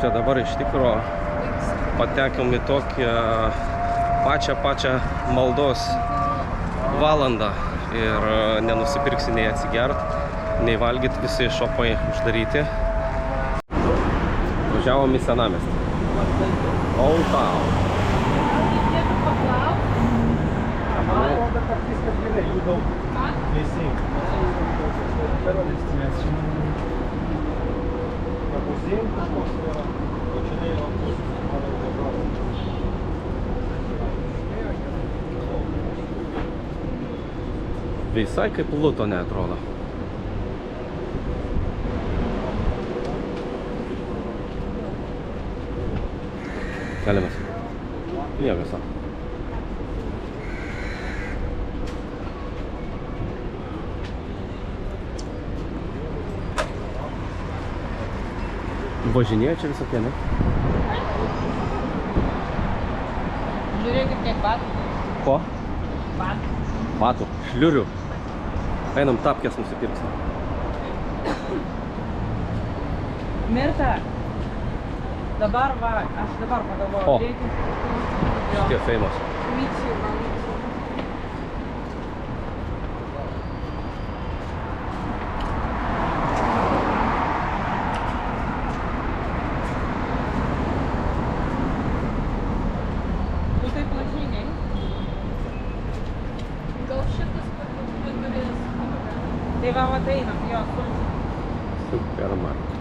Čia dabar iš tikro patekom į tokią pačią maldos valandą ir nenusipirksi nei atsigert, nei valgyt, visi šopai uždaryti. Važiavom į senamiestį. Old Town. Reikėtų paklausti. Atrodo, kad viskas gerai, jų daug. Teisingai. Muziejum kažkoks yra, o čia ne yra Visai kaip Lutone atrodo. Keliamės. Niekas. Važinėja čia visokie, ne? Žiūrėkit, kiek batų. Ko? Batų. Batų. Šliurių. Einam tapkės nusipirksim. Mirta. Dabar va, aš dabar pagalvoju. O. Šitie famous. Myčiai, man. Tai va, ateinam, jo, Supermarket.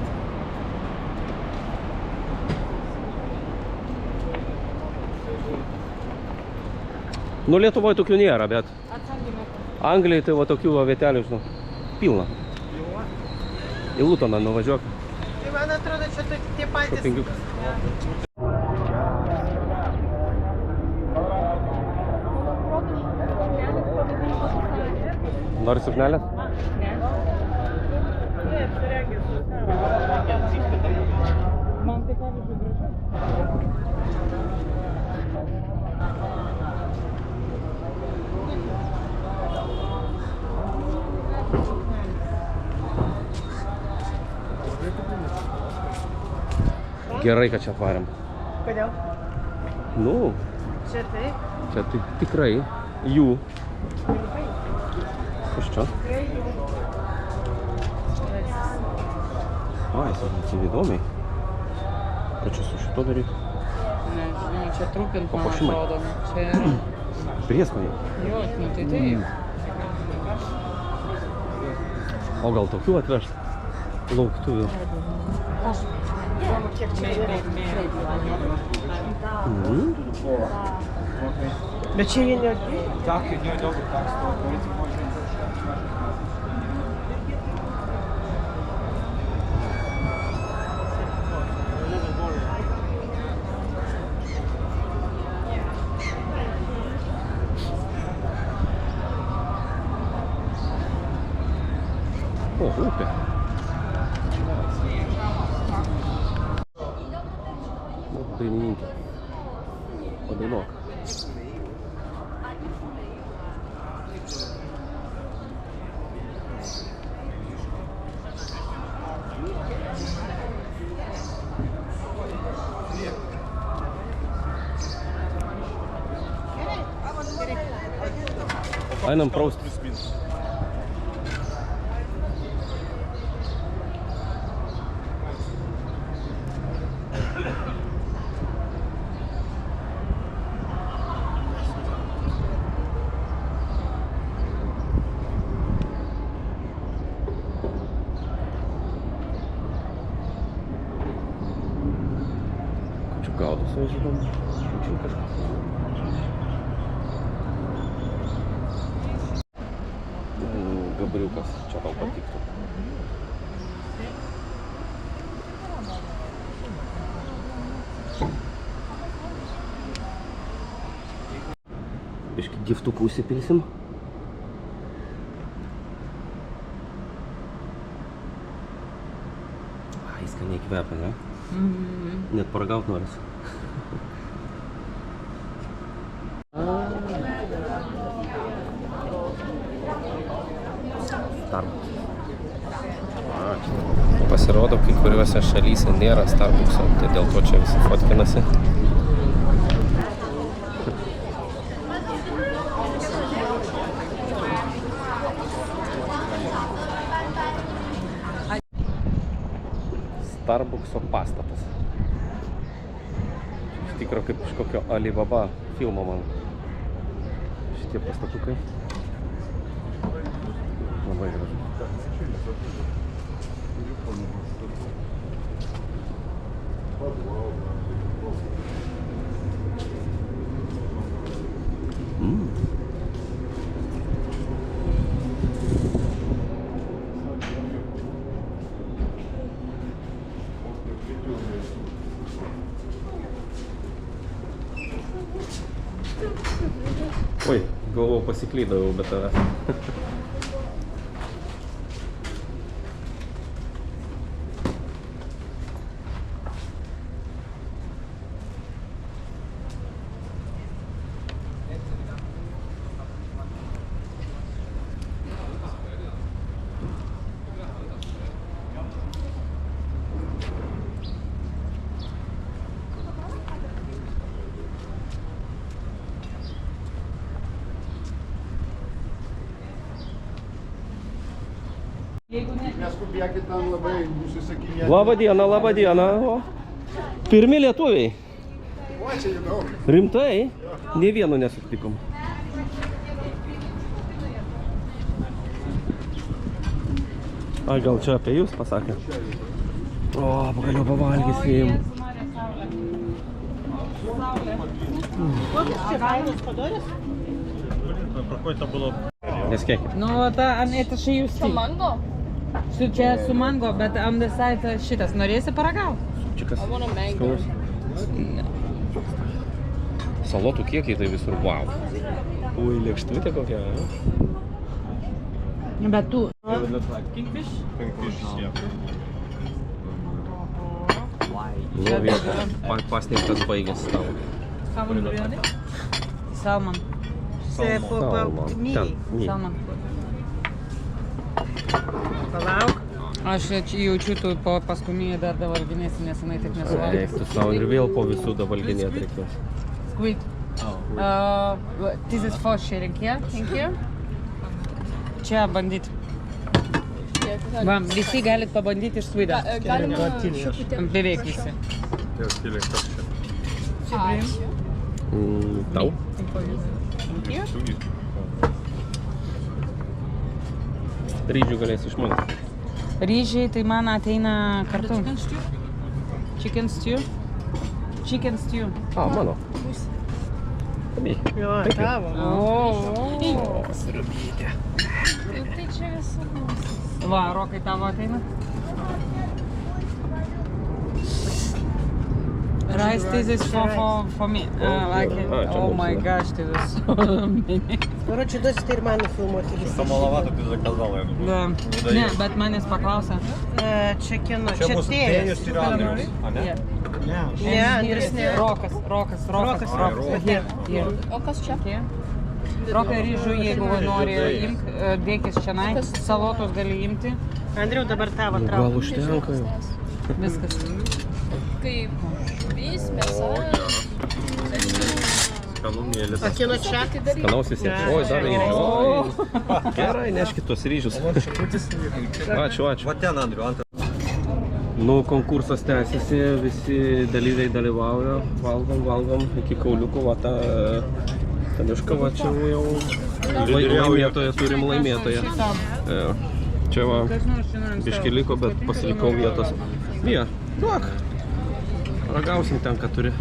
Nu, Lietuvoje tokių nėra, bet Anglijai tai va tokių vietelių, žinau, pilna. Į Lutoną nuvažiuok. Tai man atrodo, čia tie patys. Šopingiukas. Nori suknelės? Ne. Ne, apsirengęs. Man tai pavyzdžiui gražu. Gerai, kad čia atvarėm. Kodėl? Nu, Čia taip. čia tikrai jų. Kas čia? Ai, tai įdomiai. Ką čia su šito daryti? Nežinau, čia trupint, man Papuošimai. atrodo. Čia yra. Prieskoniai. Jo, nu tai taip. O gal tokių atvežt? Lauktuvių. Kiek čia yra? Bet čia jie netgi. Так, і не добре, так, стоїть, можна. О, upė. Nu, dainininkė. Padainuok. Einam praustis. Gaudo savo žydom. Šiučiu kažkas. Gabriukas čia tau patiktų. Biškį giftukų užsipilsim. Ai, skaniai kvepia, ne? Net paragaut noris. Pasirodo, kai kuriuose šalyse nėra Starbuckso, tai dėl to čia visi fotkinasi. Starbuckso pastatas. Iš tikro kaip iš kokio Alibaba filmo man. Šitie pastatukai. Labai gražu. Oi, galvojau pasiklydau be tavęs. Neskubėkit ten labai užsisakinėti. Labą dieną, labą dieną. O, pirmi lietuviai. O, čia įdomu. Rimtai? Nė vieno nesutikom. Ai, gal čia apie jūs pasakė? O, pagaliau pavalgysim. Kokios čia kainos padorės? Какой-то было... Neskėkit. Ну, это же юсти. Mango? Čia su mango, bet on the side šitas. Norėsi paragauti? Čikas. I want a mango. Skanus. Salotų kiekiai tai visur, wow. Ui, lėkštutė kokia. Bet tu. Kingfish, yeah. Nu, vietas pasniegtas baigęs tavo. Salmon biryani? Salmon. Salmon. Ten, nei. Salmon. Palauk. Aš jaučiu, tu paskunyje dar davalginėsi, nes jinai taip nesuvalgys. Eik, tu savo ir vėl po visų davalginėt reikės. Squid. This is for sharing here. Thank you. Čia bandyti. Va, visi galit pabandyti iš squido. Galima šupyti. Beveik visi. Ačiū. Tau? Thank you. Rydžių galėsi iš mano. Ryžiai tai man ateina kartu. Chicken stew. Chicken stew. A, mano. Jo, tavo. O, sriubytė. Tai čia visą mūsų. va, Rokai tavo ateina. Rice, this is for me. Like it. Oh my gosh, this is so many. Короче, досить ir mano filmuoti visi. Маловато ты заказала, я думаю. Da. Ne, bet manęs paklausė. Čia kino, Čia čia mūsų tėjas. Dėjus ir Andrius, a ne? Ne, Andrius ne. Rokas. Here. O kas čia? Here. Rokai ryžių, jeigu nori imk, dėkis čia, salotos gali imti. Andriau, dabar tavo Gal trauk. užtenka jau. Viskas. Kaip žuvis, mėsa. Skanumėlis. O kino čia? Skanaus visiems. Oi, dar ryžių. Oi. Gerai, neškit tuos ryžius. Ačiū. Va ten, Andriu, ant. Nu, konkursas tęsiasi, visi dalyviai dalyvauja, valgom, iki kauliukų, va ta Taniška, va čia jau laimėtoja, turim laimėtoją. Čia va, biški liko, bet pasilikau vietos. Vie, duok, ragausim ten, ką turi.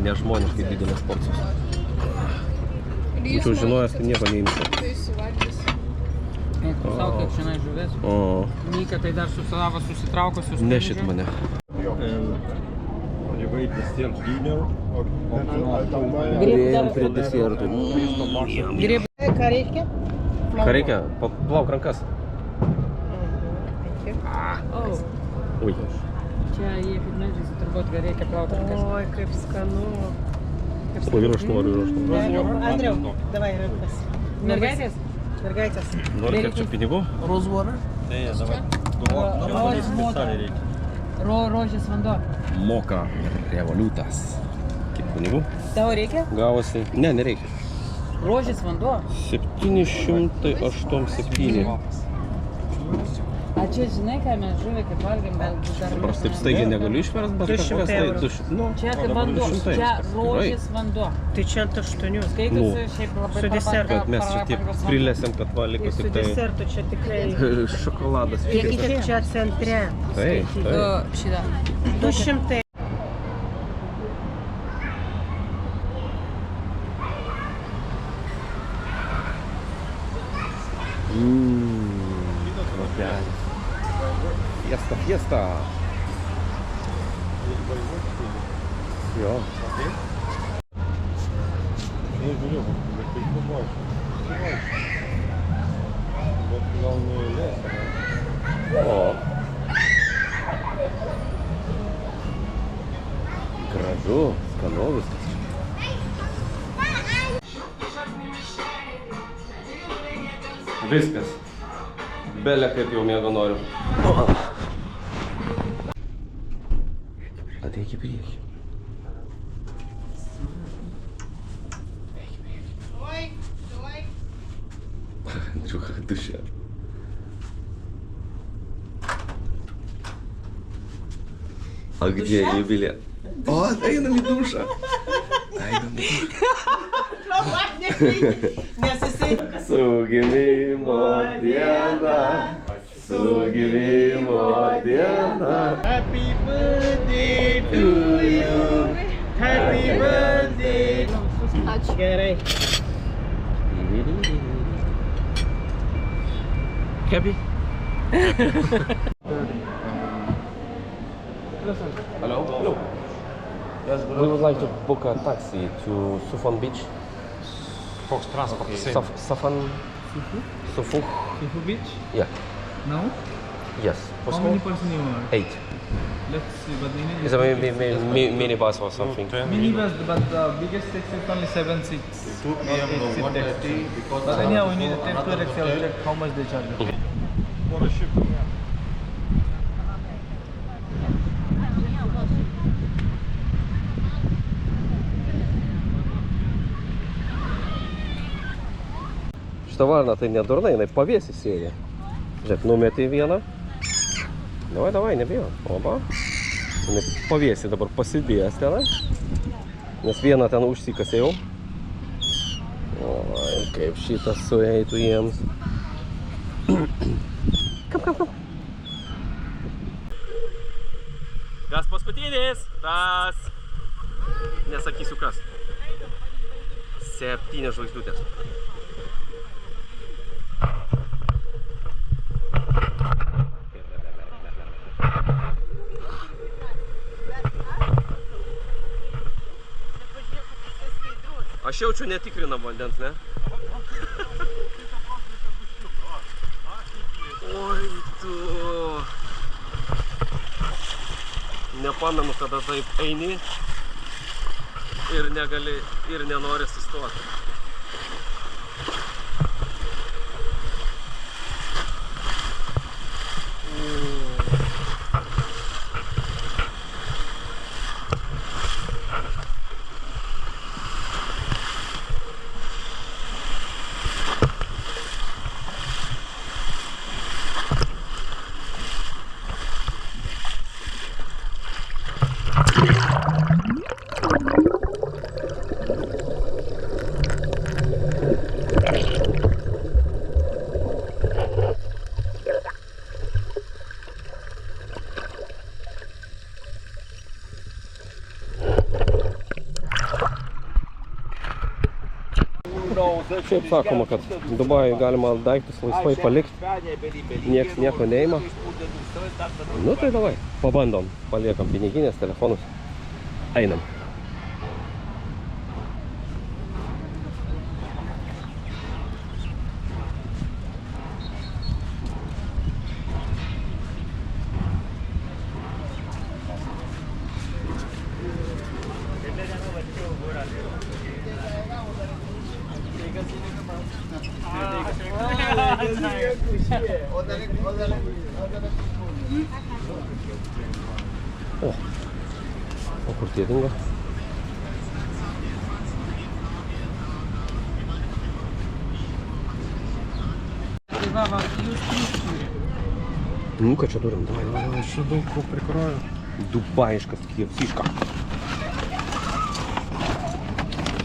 Nežmoniškai didelės porcijos. Būčiau žinojęs, tai nieko neimsiu. Tai suvalgys. Eik, tu savo kiek šiandien žuvės. O, Myka tai dar su savo susitraukusius. nešit mane. You wait the still dinner or Grėjom prie desertų. Grib. Ką reikia? Ką reikia? Plauk rankas. Ui. Čia jie kaip medžiasi, turbūt reikia plauti rankas. Oi, kaip skanu. O, ir aš noriu. Andriau, davai rankas. Mergaitės? Mergaitės. Nori kiek čia pinigų? Yeah, давай. Rožės vanduo. Moka revoliutas. Kiek pinigų? Tau reikia? Gavosi. Ne, nereikia. Rožės vanduo. 787. A čia žinai, ką mes žuvį, kaip valgėm, bet dar... Dabar taip staigiai negaliu išverst, bet 200 kažkas tai... eurų. Nu, Čia kaip dabar vanduo, 200 čia viskas. rožės vanduo. Tai čia ant 8. Skaitosi šiaip labai Su desertu. Kad mes čia tiek prilėsėm, kad va liko Su tik tai desertu čia tikrai. šokoladas. Kiek čia centre? Taip, taip. Šitą. 200. Kvapelis. Fiesta, fiesta. Jo. O. Gražu, skanu viskas. Viskas. Belė kaip jau miego noriu. Ateik į priekį. Andriuka duše. A gdzie jubilė? O, einam į dušą. Einam į dušą. Nes jisai... Su gimimo diena. Su gimimo diena. Happy birthday to you. Happy birthday. Gerai. Happy? Hello? Hello. Yes, we would like to book a taxi to Sufan Beach. Fox Transport. Safan? Sufuk? Sifu Beach? Yeah. Now? Yes. How many person you are? 8. Let's see, but in It's a minibus or something. minibus, but the biggest taxi is only 7 seats. 2 p.m. Not 8 seat taxi. But anyhow, we need a temporary taxi. I'll check how much they charge. Šitą varną tai nedurna, jinai pavėsi sėdi. Žiūrėk, numetė vieną. Davai, nebijau. Oba. Jinai pavėsi dabar pasidėjęs ten. Nes vieną ten užsikasė jau. Oi, kaip šitas sueitų jiems. Kam. Kas paskutinis? Tas. Nesakysiu kas. 7 žvaigždutės. Aš jaučiu netikrinam vandens, ne? Oi, tu. Nepamenu, kada taip eini ir negali, ir nenori sustoti. Šiaip sakoma, kad Dubajuj galima daiktus laisvai palikti, nieks nieko neima. Nu tai davai, pabandom, paliekam piniginės, telefonus, einam. O kur tie dingo? Tai va, jūs trys turi. Nu, ką čia turim? Davai. Aš daug ko prikroju. Dubajiškas KFC-ška.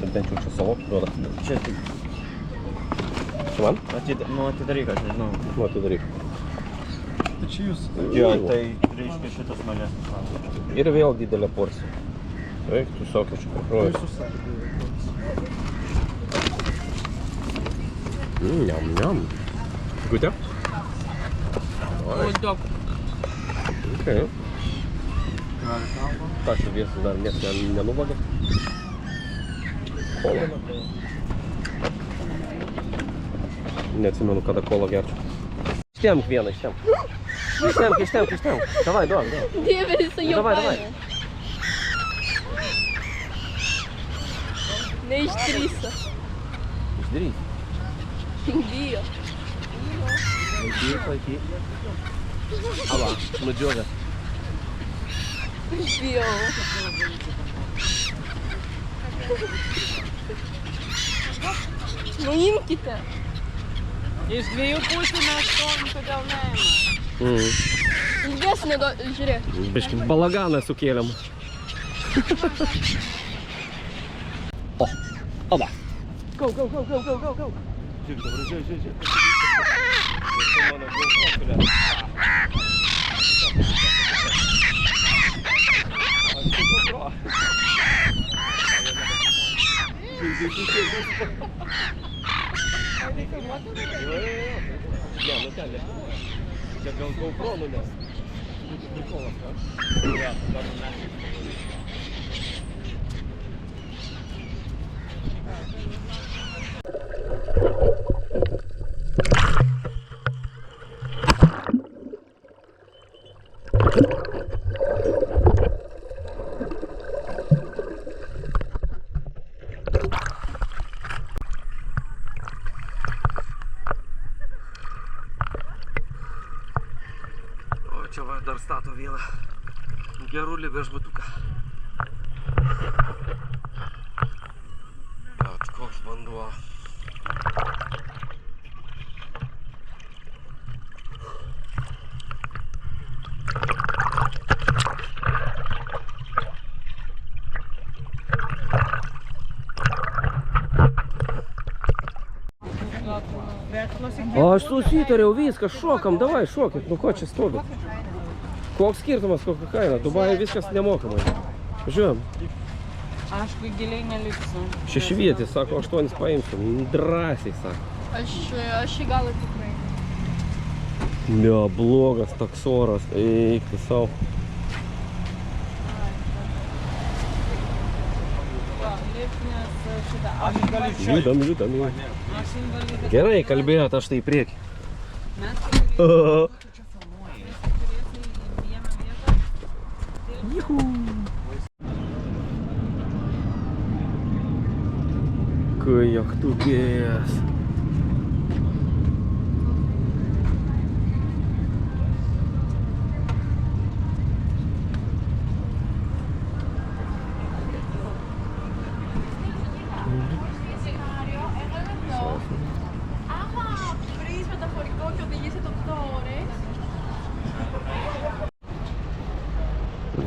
Bent jau čia savo duoda. Čia tik. Čia man? Atidaryk, aš nežinau. Nu, atidaryk. Tai čia jūs. Jo, tai reiškia šitas mažesnis. Ir vėl didelė porcija. Eik, tu sakė, čia prikroju. Njam. Gute? Bulldog. Okay. Ką čia viesis dar nieks nenuvagė? Kola. Neatsimenu, kada kolą gerčiau. Ištemk vieną, ištemk. Ištemk. Davai, duok. Dieve, jisai jau Davai. Neišdrįso. Išdaryk. Bijo. Laikyk. Ava, nudžiovė. Bijau. Nu imkite. Iš dviejų pusių mes stovim, todėl neima. Ilgesnė, žiūrėk. Biškį balaganą sukėlėm. Ava. Go. Tik dabar, žiūrėk. Čia gal GoPro nunes. Būtų prikolas, ką? Čia va dar stato vieną gerulį viešbutuką. Bet koks vanduo. O aš susitariau viską, šokam, davai šokit, nu ko čia stovi? Koks skirtumas, kokia kaina? Dubaje viskas nemokamai. Žiūrėjom. Aš kai giliai neliksiu. Šešvietį, sako, 8 paimsiu. Drąsiai, sako. Aš į galą tikrai. Ne, blogas toks oras. Eik tu savo. Judam. Aš invalidė. Gerai, kalbėjot, aš tai į priekį. Mes kai čia filmuoji. Как тупец.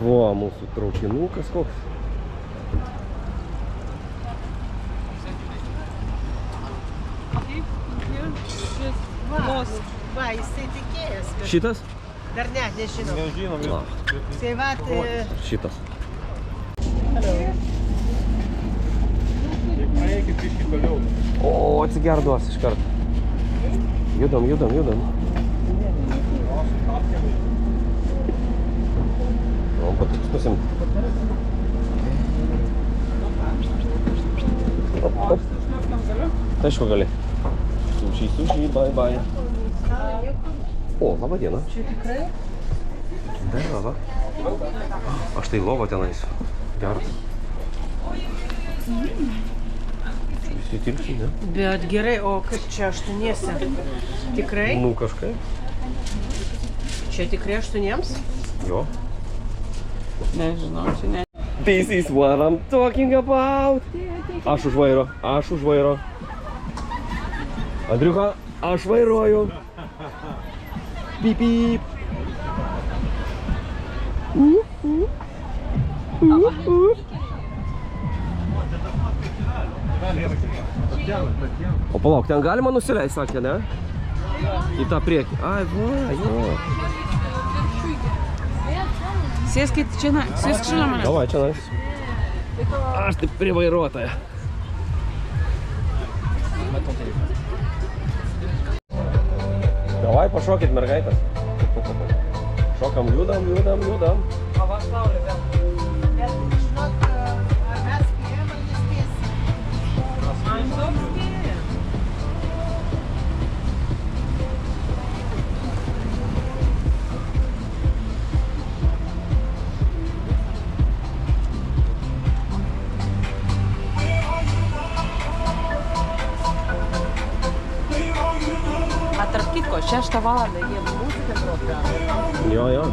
Во, mūsų traukinukas koks. Va, jisai tikėjęs. Šitas? Dar ne, nežinau. Nežinom. Tai va, Šitas. Eikit biškį toliau. O, atsigerduos iš karto. Judam. O, batukus nusimt. Op. Aišku gali. Sushi, bye. O, laba diena. čia tikrai? Da, va. Aš tai lovo tenais. Geras. Visi tilpsi, ne? Bet gerai, o kaip čia aštuoniese? Tikrai? Nu, kažkaip. Čia tikrai aštuoniems? Jo. Nežinau, čia ne. This is what I'm talking about. Aš už vairo, aš už vairo. Andriuka, aš vairuoju. Pip, pip. O palauk, ten galima nusileisti, sakė, ne? Į tą priekį. Ai, va, jo. Sėskit čia, sėsk šalia manęs. Davai, čia nais. Aš taip prie vairuotoja. Davai, pašokit, mergaitės. Šokam, judam, judam, judam. Bet žinok, ar mes spėjom ar nespėsim? Man daug spėja. A tarp kitko, 6 valandą jie muziką groja. Jo, jo.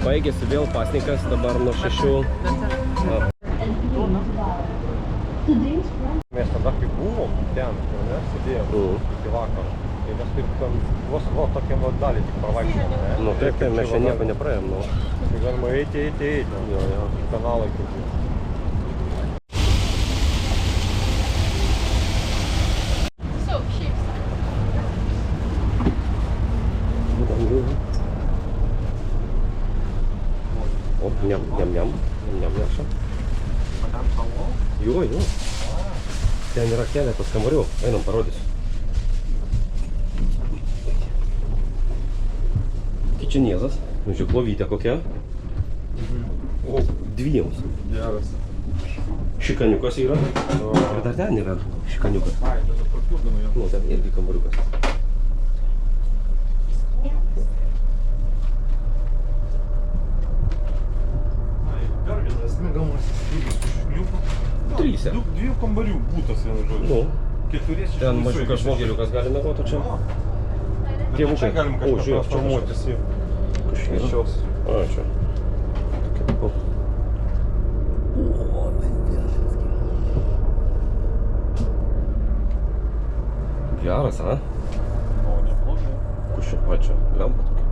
Baigėsi vėl pasnikas, dabar nuo 6. Mes tada, kai buvom ten, ne, sėdėjom iki vakaro. Tai mes taip ten vos tokiam dalį tik pravaikščiom, ne? Nu taip, tai mes čia nieko nepraėjom, nu. Tai galima eiti. Jo, jo. Kanalai kaip. So, šiaip. Judam, judam. O, niam, neša. Jo, jo. Ten yra keletas kambarių. Einam, parodysiu. Kičiniezas. Nu, žiūrėk, lovytė kokia. O, dviems. Geras. Šikaniukas yra. Ir dar ten yra šikaniukas. Ai, tai papildomai jau. Nu, ten irgi kambariukas. Dar vienas mėgamas šliupo. Tryse. Dviejų kambarių būtas vienu žodžiu. Nu, Keturiesi. ten mažiukas žmogeliukas gali mėgoti, o čia. Tėvukai. Čia galim O, kažką žiūrėk, čia transformuotis į kažkas. šios. A, čia. O. Geras, a? O, neblogai. Kur čia pačia? Lempa tokia.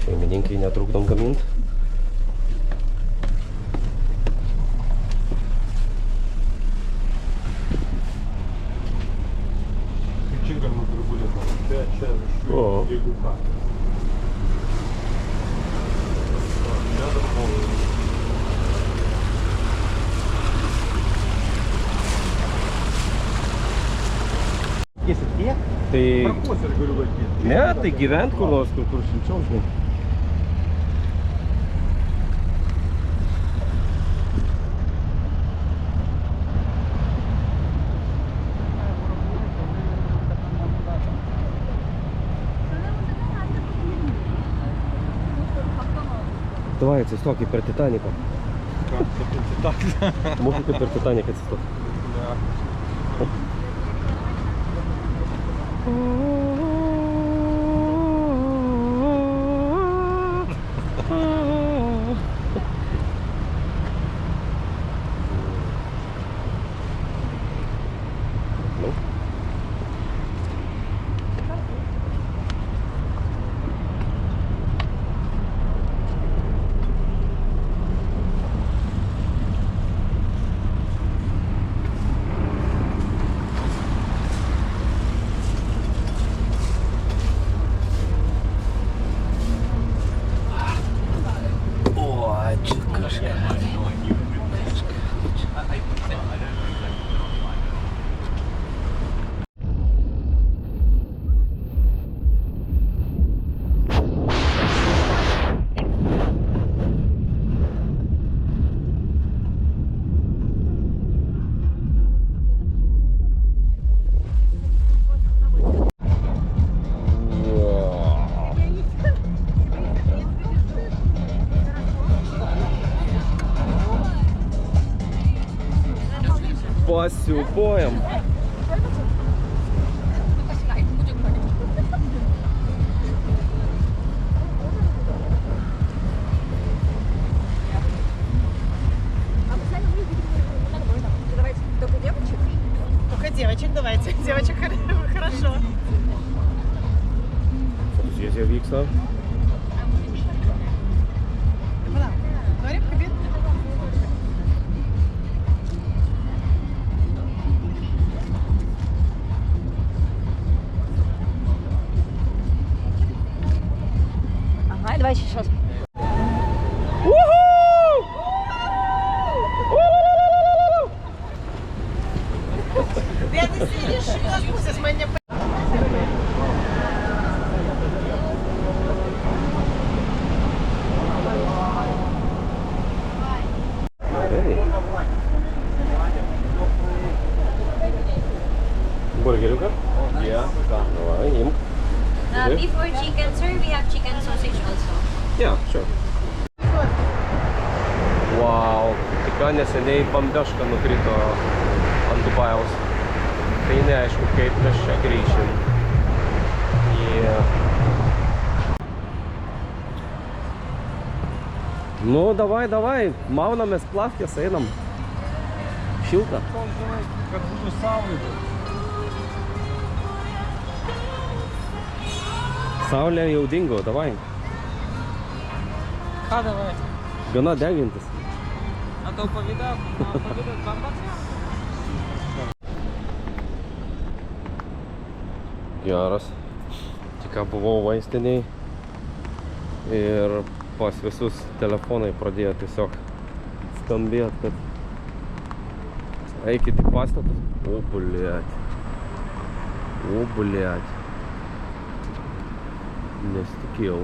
Šeimininkai netrukdom gaminti. Čia galima prigulėti. Čia O. jeigu ką. Čia dabar. Tiesiog tiek? Tai... Parkuosi ir galiu laikyti. Ne, tai gyvent kur nors, kur šilčiau, žinai. Давай, atsistok kaip per Titaniką. Ką, tai Mūsų kaip per Titaniką atsistok. Кайфуем. Только девочек давайте. Девочек хорошо. Фотосесія Вікса. Норик, кабин. Ага, давай сейчас. Я не сидишь, что спустись, меня. Бургерюка? Yeah. Давай, їм. Before chicken, sir, we have chicken sausage also. Yeah, sure. Vau, tikrai neseniai bambeška nukrito ant Dubajaus. Tai neaišku, kaip mes čia grįšim. Nu, davai, maunamės plafkės, einam. Šilta. Kad būtų saulė. Saulė jau dingo, davai. Ką davai? Gana degintis. A tau pavydas bambas? Geras. Tik ką buvau vaistiniai ir pas visus telefonai pradėjo tiesiog skambėti, kad eikit į pastatus. O, bliat. Nesitikėjau.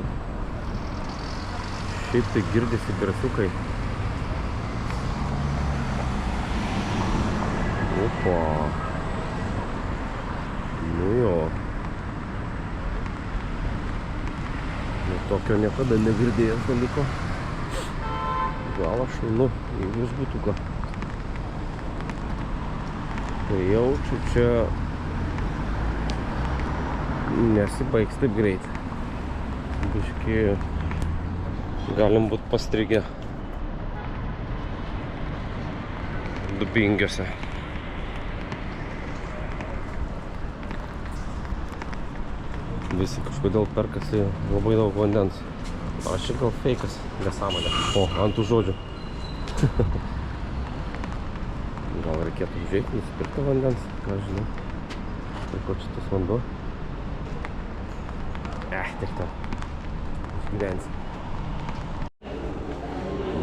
Šiaip tai girdisi garsiukai. Opa. Nu jo. Nu tokio niekada negirdėjęs dalyko. Gal aš einu į viešbutuką. Tai jaučiu, čia nesibaigs taip greit. Biški galim būt pastrigę Dubingiuose. Visi kažkodėl perkasi labai daug vandens. Aš čia gal feikas, nesąmonė. O, ant tų žodžių. Gal reikėtų užeiti, nusipirkti vandens, ką žinau. Tai ko čia tas vanduo? Tik ten. Išgyvensi.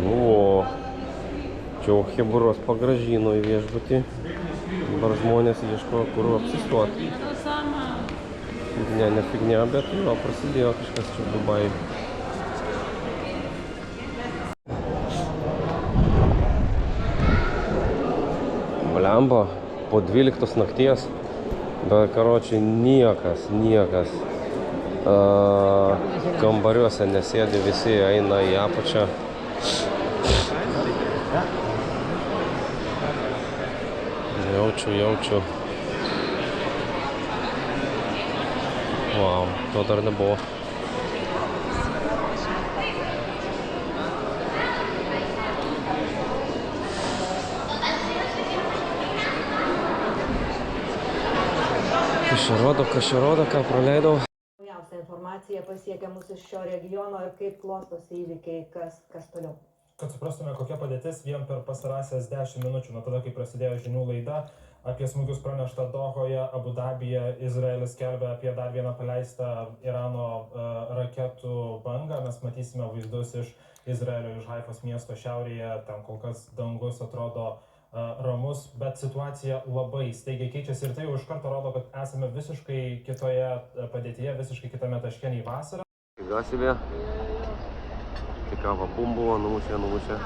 O, čia jau Cheburos pagražino į viešbutį. Dabar žmonės ieško, kur apsistoti. Ne fignia, bet jo, prasidėjo kažkas čia Dubajui. Blemba, po 12 nakties, bet karočiai niekas kambariuose nesėdi, visi eina į apačią. Jaučiu. Vau, to dar nebuvo. Kas čia rodo, ką praleidau. Naujausia informacija pasiekia mus iš šio regiono ir kaip klostosi įvykiai, kas toliau. Kad suprastume, kokia padėtis vien per pastarąsias 10 minučių nuo tada, kai prasidėjo žinių laida, apie smūgius pranešta Dohoje, Abu Dabyje, Izraelis skelbia apie dar vieną paleistą Irano raketų bangą. Mes matysime vaizdus iš Izraelio, iš Haifos miesto šiaurėje, ten kol kas dangus atrodo ramus, bet situacija labai staigiai keičiasi ir tai jau iš karto rodo, kad esame visiškai kitoje padėtyje, visiškai kitame taške nei vasarą. Figa себе. Цікава бум була, нумуся.